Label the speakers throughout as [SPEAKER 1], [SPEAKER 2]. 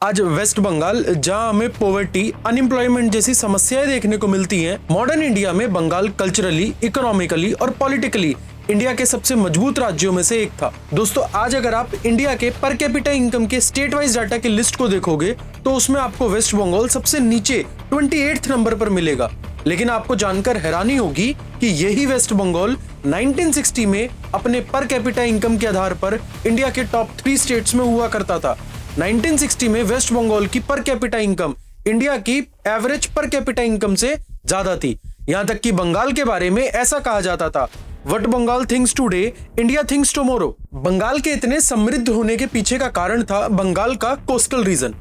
[SPEAKER 1] आज वेस्ट बंगाल, जहां हमें पॉवर्टी, अनएम्प्लॉयमेंट जैसी समस्याएं देखने को मिलती हैं, मॉडर्न इंडिया में बंगाल कल्चरली, इकोनॉमिकली और पॉलिटिकली इंडिया के सबसे मजबूत राज्यों में से एक था। दोस्तों, आज अगर आप इंडिया के पर कैपिटा इनकम के स्टेट वाइज डाटा की लिस्ट को देखोगे तो उसमें आपको वेस्ट बंगाल सबसे नीचे 28 नंबर पर मिलेगा। लेकिन आपको जानकर हैरानी होगी कि यही वेस्ट बंगाल 1960 में अपने पर कैपिटा इनकम के आधार पर इंडिया के टॉप 3 स्टेट्स में हुआ करता था। 1960 में वेस्ट बंगाल की पर कैपिटा इनकम इंडिया की एवरेज पर कैपिटा इनकम से ज्यादा थी। यहां तक कि बंगाल के बारे में ऐसा कहा जाता था, what Bengal thinks today, India thinks tomorrow. Bengal के इतने समृद्ध होने के पीछे का कारण था बंगाल का कोस्टल रीजन।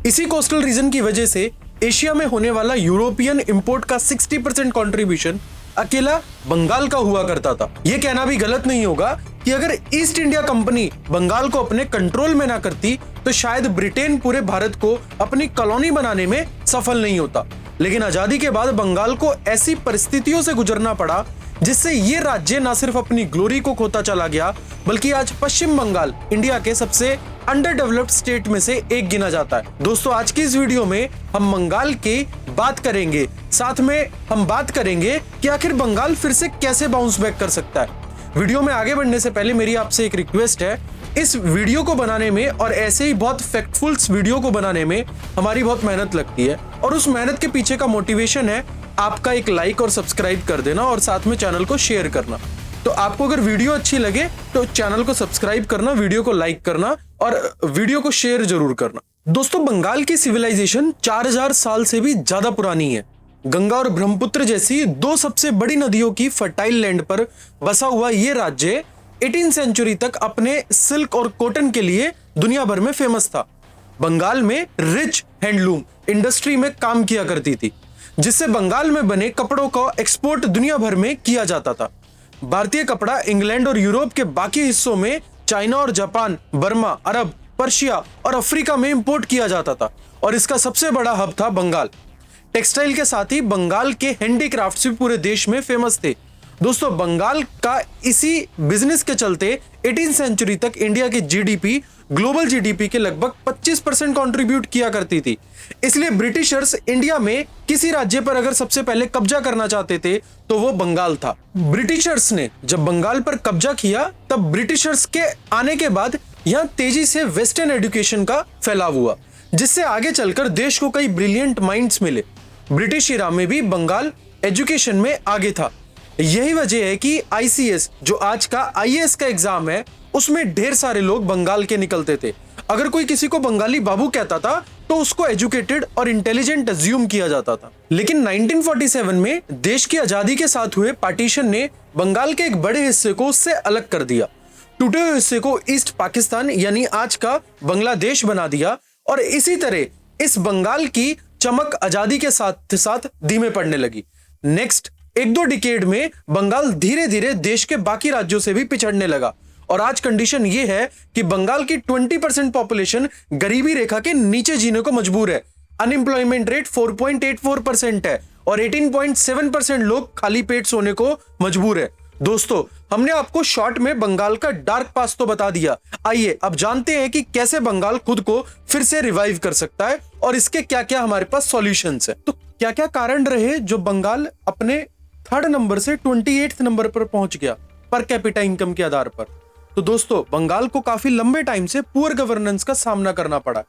[SPEAKER 1] इसी कोस्टल रीजन की वजह से एशिया में होने वाला यूरोपियन इंपोर्ट का 60% कंट्रीब्यूशन अकेला बंगाल का हुआ करता था। यह कहना भी गलत नहीं होगा कि अगर ईस्ट इंडिया कंपनी बंगाल को अपने कंट्रोल में ना करती तो शायद ब्रिटेन पूरे भारत को अपनी कॉलोनी बनाने में सफल नहीं होता। लेकिन आजादी के बाद बंगाल को ऐसी परिस्थितियों से गुजरना पड़ा जिससे ये राज्य न सिर्फ अपनी ग्लोरी को खोता चला गया, बल्कि आज पश्चिम बंगाल इंडिया के सबसे अंडर डेवलप्ड स्टेट में से एक गिना जाता है। दोस्तों, आज की इस वीडियो में हम बंगाल की बात करेंगे, साथ में हम बात करेंगे कि आखिर बंगाल फिर से कैसे बाउंस बैक कर सकता है। वीडियो में आगे बढ़ने से पहले मेरी आपसे एक रिक्वेस्ट है, इस वीडियो को बनाने में और ऐसे ही बहुत फैक्टफुल वीडियो को बनाने में हमारी बहुत मेहनत लगती है और उस मेहनत के पीछे का मोटिवेशन है आपका एक लाइक और सब्सक्राइब कर देना और साथ में चैनल को शेयर करना। तो आपको अगर वीडियो अच्छी लगे तो चैनल को सब्सक्राइब करना, वीडियो को लाइक करना और वीडियो को शेयर जरूर करना। दोस्तों, बंगाल की सिविलाइजेशन 4000 साल से भी ज्यादा पुरानी है। गंगा और ब्रह्मपुत्र जैसी दो सबसे बड़ी नदियों की फर्टाइल लैंड पर बसा हुआ ये राज्य 18वीं सेंचुरी तक अपने सिल्क और कॉटन के लिए दुनिया भर में फेमस था। बंगाल में रिच हैंडलूम इंडस्ट्री में काम किया करती थी, जिससे बंगाल में बने कपड़ों का एक्सपोर्ट दुनिया भर में किया जाता था। भारतीय कपड़ा इंग्लैंड और यूरोप के बाकी हिस्सों में, चाइना और जापान, बर्मा, अरब, पर्शिया और अफ्रीका में इंपोर्ट किया जाता था और इसका सबसे बड़ा हब था बंगाल। टेक्सटाइल के साथ ही बंगाल के हैंडीक्राफ्ट्स भी पूरे देश में फेमस थे। दोस्तों, बंगाल का इसी बिजनेस के चलते 18वीं सेंचुरी तक इंडिया की जीडीपी ग्लोबल जीडीपी के लगभग 25% कंट्रीब्यूट किया करती थी। इसलिए ब्रिटिशर्स इंडिया में किसी राज्य पर अगर सबसे पहले कब्जा करना चाहते थे तो वो बंगाल था। ब्रिटिशर्स ने जब बंगाल पर कब्जा किया तब ब्रिटिशर्स के आने के बाद यहाँ तेजी से वेस्टर्न एजुकेशन का फैलाव हुआ, जिससे आगे चलकर देश को कई ब्रिलियंट माइंड्स मिले। ब्रिटिश इरा में भी बंगाल एजुकेशन में आगे था। यही वजह है कि आईसीएस, जो आज का आईएएस का एग्जाम है, उसमें ढेर सारे लोग बंगाल के निकलते थे। अगर कोई किसी को बंगाली बाबू कहता था तो उसको एजुकेटेड और इंटेलिजेंट अज्यूम किया जाता था। लेकिन 1947 में देश की आजादी के साथ हुए पार्टीशन ने बंगाल के एक बड़े हिस्से को उससे अलग कर दिया। टूटे हुए हिस्से को ईस्ट पाकिस्तान यानी आज का बांग्लादेश बना दिया और इसी तरह इस बंगाल की चमक आजादी के साथ साथ धीमे पड़ने लगी। नेक्स्ट 1-2 डिकेड में बंगाल धीरे धीरे देश के बाकी राज्यों से भी पिछड़ने लगा और आज कंडीशन ये है कि बंगाल की 20% पॉपुलेशन गरीबी रेखा के नीचे जीने को मजबूर है। अनएम्प्लॉयमेंट रेट 4.84% है और 18.7% लोग खाली पेट सोने को मजबूर है। दोस्तों, हमने आपको शॉर्ट में बंगाल का डार्क पास्ट तो बता दिया। आइए अब जानते हैं कि कैसे बंगाल खुद को फिर से रिवाइव कर सकता है और इसके क्या क्या हमारे पास सॉल्यूशंस है। तो क्या क्या कारण रहे जो बंगाल अपने 3rd नंबर से 28th नंबर पर पहुंच गया पर कैपिटा इनकम के आधार पर। तो दोस्तों, बंगाल को काफी लंबे टाइम से पुअर गवर्नेंस का सामना करना पड़ा।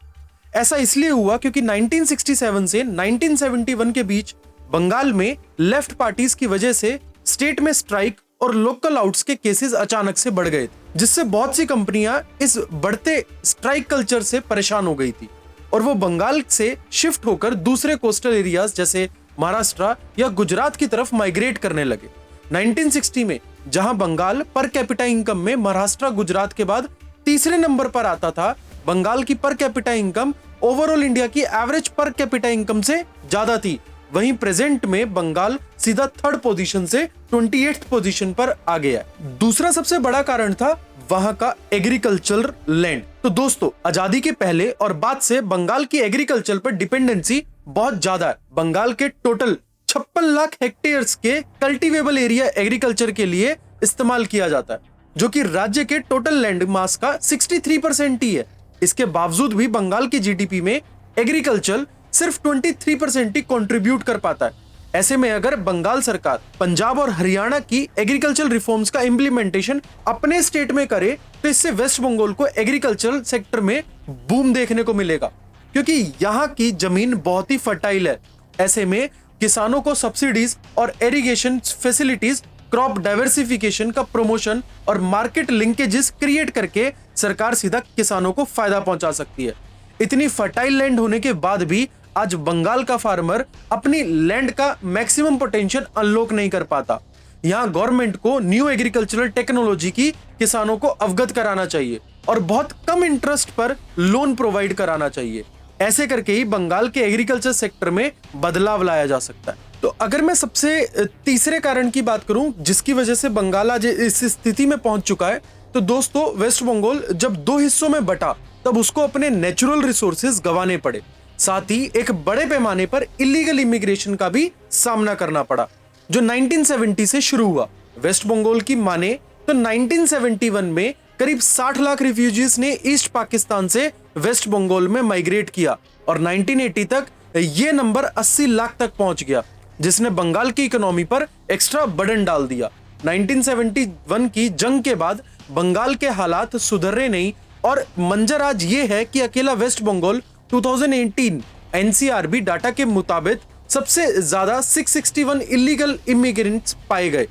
[SPEAKER 1] ऐसा इसलिए हुआ क्योंकि 1967 से 1971 के बीच बंगाल में लेफ्ट पार्टीज की वजह से स्टेट में स्ट्राइक और लोकल आउट्स के केसेस अचानक से बढ़ गए, जिससे बहुत सी कंपनियां इस बढ़ते स्ट्राइक कल्चर से परेशान हो गई थी और वो बंगाल से शिफ्ट होकर दूसरे कोस्टल एरियाज जैसे महाराष्ट्र या गुजरात की तरफ माइग्रेट करने लगे। 1960 में जहां बंगाल पर कैपिटा इनकम में महाराष्ट्र, गुजरात के बाद तीसरे नंबर पर आता था, बंगाल की per capita income overall India की एवरेज पर कैपिटा इनकम से ज्यादा थी। वहीं प्रेजेंट में बंगाल सीधा 3rd पोजीशन से 28th पोजीशन पर आ गया। दूसरा सबसे बड़ा कारण था वहां का एग्रीकल्चर लैंड। तो दोस्तों, आजादी के पहले और बाद से बंगाल की एग्रीकल्चर पर डिपेंडेंसी बहुत ज्यादा है। बंगाल के टोटल 56 लाख हेक्टेयर्स के कल्टीवेबल एरिया एग्रीकल्चर के लिए इस्तेमाल किया जाता है, जो कि राज्य के टोटल लैंड मास का 63% ही है। इसके बावजूद भी बंगाल की जीडीपी में एग्रीकल्चर सिर्फ 23% ही कंट्रीब्यूट कर पाता है। ऐसे में अगर बंगाल सरकार पंजाब और हरियाणा की एग्रीकल्चर रिफॉर्म्स का इंप्लीमेंटेशन अपने स्टेट में करे तो इससे वेस्ट बंगाल को एग्रीकल्चर सेक्टर में बूम देखने को मिलेगा, क्योंकि यहाँ की जमीन बहुत ही फर्टाइल है। ऐसे में किसानों को सब्सिडीज और इरिगेशन फैसिलिटीज, क्रॉप डाइवर्सिफिकेशन का प्रमोशन और मार्केट लिंकेजेस क्रिएट करके सरकार सीधा किसानों को फायदा पहुंचा सकती है। इतनी फर्टाइल लैंड होने के बाद भी आज बंगाल का फार्मर अपनी लैंड का मैक्सिमम पोटेंशियल अनलॉक नहीं कर पाता। यहाँ गवर्नमेंट को न्यू एग्रीकल्चरल टेक्नोलॉजी की किसानों को अवगत कराना चाहिए और बहुत कम इंटरेस्ट पर लोन प्रोवाइड कराना चाहिए। ऐसे करके ही बंगाल के एग्रीकल्चर सेक्टर में बदलाव लाया जा सकता है। तो अगर मैं सबसे तीसरे कारण की बात करूं जिसकी वजह से बंगाल आज इस स्थिति में पहुंच चुका है, तो दोस्तों वेस्ट बंगाल जब दो हिस्सों में बटा तब उसको अपने नेचुरल रिसोर्सेज गंवाने पड़े, साथ ही एक बड़े पैमाने पर इलीगल इमिग्रेशन का भी सामना करना पड़ा जो 1970 से शुरू हुआ। वेस्ट बंगाल की माने तो 1971 में करीब 60 लाख रिफ्यूजीज ने ईस्ट पाकिस्तान से वेस्ट बंगाल में माइग्रेट किया और 1980 तक ये नंबर 80 लाख तक पहुंच गया, जिसने बंगाल की इकोनॉमी पर एक्स्ट्रा बर्डन डाल दिया। 1971 की जंग के बाद बंगाल के हालात सुधरे नहीं और मंजर आज ये है कि अकेला वेस्ट बंगाल 2018 एनसीआरबी डाटा के मुताबिक सबसे ज्यादा 661 इलीगल इमिग्रेंट्स पाए गए।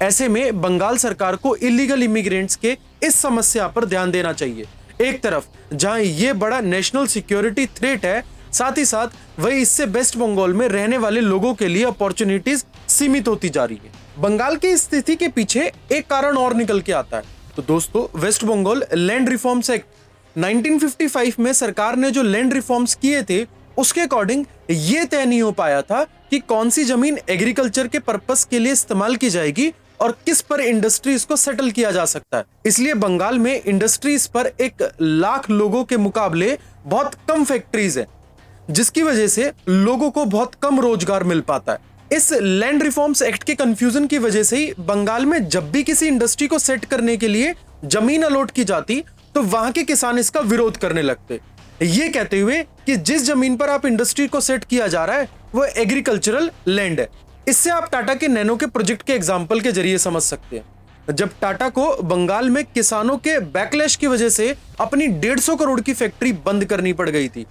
[SPEAKER 1] ऐसे में बंगाल सरकार को इलीगल इमिग्रेंट्स के इस समस्या पर ध्यान देना चाहिए। एक तरफ जहां ये बड़ा नेशनल सिक्योरिटी थ्रेट है, साथ ही साथ वही इससे वेस्ट बंगाल में रहने वाले लोगों के लिए अपॉर्चुनिटीज सीमित होती जा रही है। बंगाल की स्थिति के पीछे एक कारण और निकल के आता है। तो दोस्तों west Bengal land reforms act 1955 में सरकार ने जो लैंड रिफॉर्म्स किए थे उसके अकॉर्डिंग ये तय नहीं हो पाया था कि कौन सी जमीन एग्रीकल्चर के पर्पस के लिए इस्तेमाल की जाएगी और किस पर इंडस्ट्रीज को सेटल किया जा सकता है। इसलिए बंगाल में इंडस्ट्रीज पर 1 लाख लोगों के मुकाबले बहुत कम फैक्ट्रीज है, जिसकी वजह से लोगों को बहुत कम रोजगार मिल पाता है। इस लैंड रिफॉर्म्स एक्ट के कंफ्यूजन की वजह से ही बंगाल में जब भी किसी इंडस्ट्री को सेट करने के लिए जमीन अलॉट की जाती तो वहां के किसान इसका विरोध करने लगते, ये कहते हुए कि जिस जमीन पर आप इंडस्ट्री को सेट किया जा रहा है वो एग्रीकल्चरल लैंड है। इससे आप टाटा के नैनो के प्रोजेक्ट के एग्जाम्पल के जरिए समझ सकते हैं। जब टाटा को बंगाल में किसानों के बैकलैश की वजह से अपनी 150 करोड़ की फैक्ट्री बंद करनी पड़ गई थी।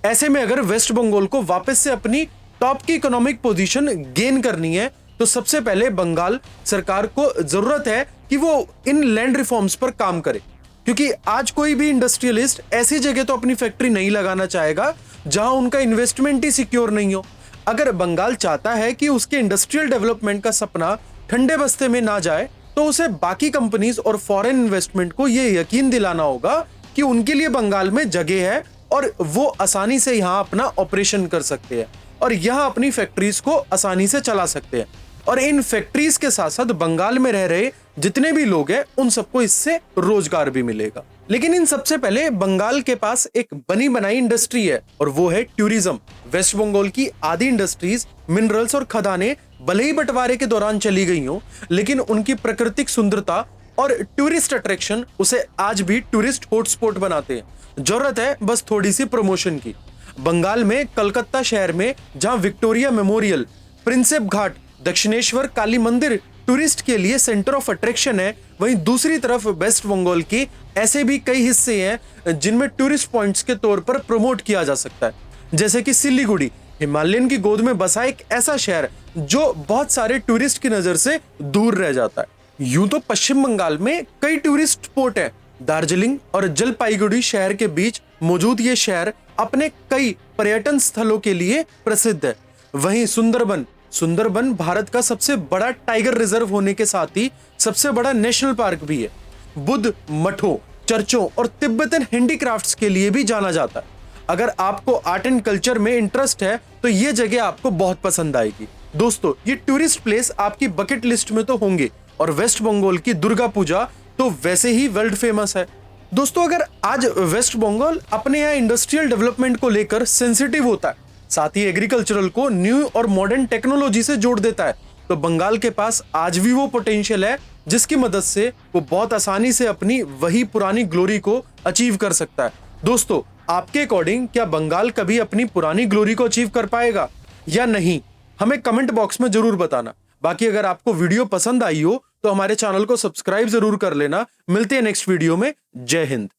[SPEAKER 1] ऐसे में अगर वेस्ट बंगाल को वापस से अपनी टॉप की इकोनॉमिक पोजीशन गेन करनी है तो सबसे पहले बंगाल सरकार को जरूरत है कि वो इन लैंड रिफॉर्म्स पर काम करे, क्योंकि आज कोई भी इंडस्ट्रियलिस्ट ऐसी जगह तो अपनी फैक्ट्री नहीं लगाना चाहेगा जहां उनका इन्वेस्टमेंट ही सिक्योर नहीं हो। अगर बंगाल चाहता है कि उसके इंडस्ट्रियल डेवलपमेंट का सपना ठंडे बस्ते में ना जाए तो उसे बाकी कंपनीज और फॉरेन इन्वेस्टमेंट को यह यकीन दिलाना होगा कि उनके लिए बंगाल में जगह है और वो आसानी से यहाँ अपना ऑपरेशन कर सकते हैं और यहाँ अपनी फैक्ट्रीज को आसानी से चला सकते हैं। और इन फैक्ट्रीज के साथ साथ बंगाल में रह रहे जितने भी लोग हैं उन सबको इससे रोजगार भी मिलेगा। लेकिन इन सबसे पहले बंगाल के पास एक बनी बनाई इंडस्ट्री है और वो है टूरिज्म। वेस्ट बंगाल की आधी इंडस्ट्रीज, मिनरल्स और खदानें भले ही बंटवारे के दौरान चली गई हो, लेकिन उनकी प्राकृतिक सुंदरता और टूरिस्ट अट्रैक्शन उसे आज भी टूरिस्ट हॉटस्पॉट बनाते हैं। जरूरत है बस थोड़ी सी प्रमोशन की। बंगाल में कलकत्ता शहर में जहां विक्टोरिया मेमोरियल, प्रिंसेप घाट, दक्षिणेश्वर काली मंदिर टूरिस्ट के लिए सेंटर ऑफ अट्रैक्शन है, वहीं दूसरी तरफ वेस्ट बंगाल की ऐसे भी कई हिस्से हैं जिनमें टूरिस्ट पॉइंट्स के तौर पर प्रमोट किया जा सकता है, जैसे कि सिलीगुड़ी, हिमालयन की गोद में बसा एक ऐसा शहर जो बहुत सारे टूरिस्ट की नजर से दूर रह जाता है। यूं तो पश्चिम बंगाल में कई टूरिस्ट स्पॉट है। दार्जिलिंग और जलपाईगुड़ी शहर के बीच मौजूद ये शहर अपने कई पर्यटन स्थलों के लिए प्रसिद्ध है। वहीं सुंदरबन भारत का सबसे बड़ा टाइगर रिजर्व होने के साथ ही सबसे बड़ा नेशनल पार्क भी है। बुद्ध मठों, चर्चों और तिब्बतन हैंडीक्राफ्ट्स के लिए भी जाना जाता है। अगर आपको आर्ट एंड कल्चर में इंटरेस्ट है तो ये जगह आपको बहुत पसंद आएगी। दोस्तों ये टूरिस्ट प्लेस आपकी बकेट लिस्ट में तो होंगे और वेस्ट बंगाल की दुर्गा पूजा तो वैसे ही वर्ल्ड फेमस है। दोस्तों अगर आज वेस्ट बंगाल अपने यहाँ इंडस्ट्रियल डेवलपमेंट को लेकर सेंसिटिव होता है, साथ ही एग्रीकल्चरल को न्यू और मॉडर्न टेक्नोलॉजी से जोड़ देता है, तो बंगाल के पास आज भी वो पोटेंशियल है जिसकी मदद से वो बहुत आसानी से अपनी वही पुरानी ग्लोरी को अचीव कर सकता है। दोस्तों, आपके अकॉर्डिंग क्या बंगाल कभी अपनी पुरानी ग्लोरी को अचीव कर पाएगा या नहीं, हमें कमेंट बॉक्स में जरूर बताना। बाकी अगर आपको वीडियो पसंद आई हो तो हमारे चैनल को सब्सक्राइब जरूर कर लेना। मिलते हैं नेक्स्ट वीडियो में। जय हिंद।